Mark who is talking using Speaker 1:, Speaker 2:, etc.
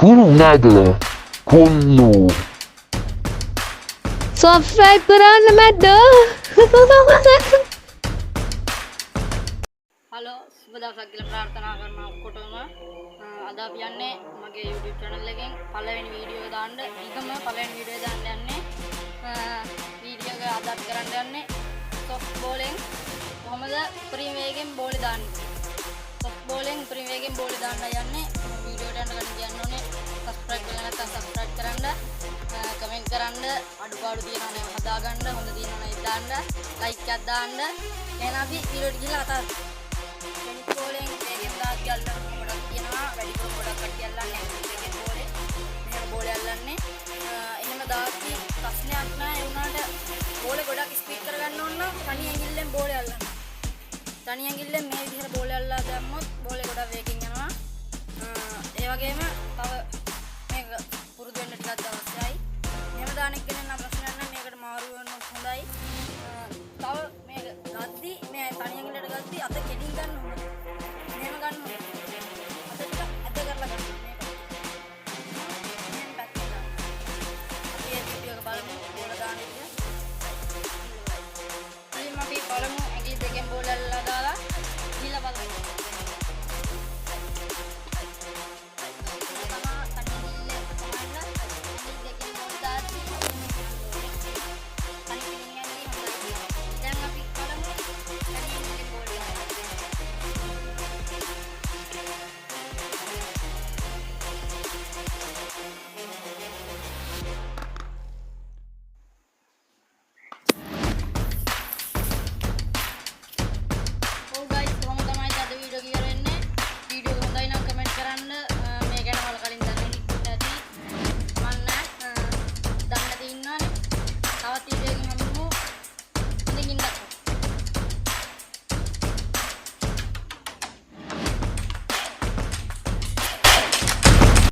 Speaker 1: කුණු නැගල කොන්නු
Speaker 2: සබ්ස්ක්‍රයිබ් කරන්න මැද්ද
Speaker 3: හලෝ සුබ දවසක් කියලා ප්‍රාර්ථනා කරනවා ඔක්කොටම. අද අපි යන්නේ මගේ YouTube channel එකෙන් පළවෙනි වීඩියෝ එක දාන්න. ඊගම පළවෙනි වීඩියෝ එක දාන්න යන්නේ. වීඩියෝ එක අදත් කරන්න යන්නේ soft bowling කොහමද උපරිම වේගෙන් බෝලේ දාන්නේ. soft bowling උපරිම වේගෙන් බෝලේ දාන්න යන්නේ. වීඩියෝ එකට යන්න කියන්න ඕනේ. subscribe කරලා නැත්නම් subscribe කරන්න. කමෙන්ට් කරන්න. අඩුපාඩු තියෙනවා නම් හදාගන්න. හොඳ තියෙනවා නම් දාන්න. like එකක් දාන්න. එහෙනම් අපි වීඩියෝ එක ගිහලා අතහරිමු. ටෙනිස් බෝලෙන් වේගෙන් දාත් ගල්ලන ගොඩක් තියෙනවා. වැඩිපුර ගොඩක් කට්ටිය අල්ලන්නේ ටෙනිස් බෝලේ. මෙහෙම බෝලේ අල්ලන්නේ. එහෙම දාද්දි ප්‍රශ්නයක් නැහැ. ඒ වුණාට බෝලේ ගොඩක් ස්පීඩ් කරගන්න ඕන නම් තනි ඇඟිල්ලෙන් බෝලේ අල්ලන්න. තනි ඇඟිල්ලෙන් මේ විදිහට බෝලේ අල්ලලා දැම්මොත් බෝලේ ගොඩක් වේගෙන් යනවා. ඒ වගේම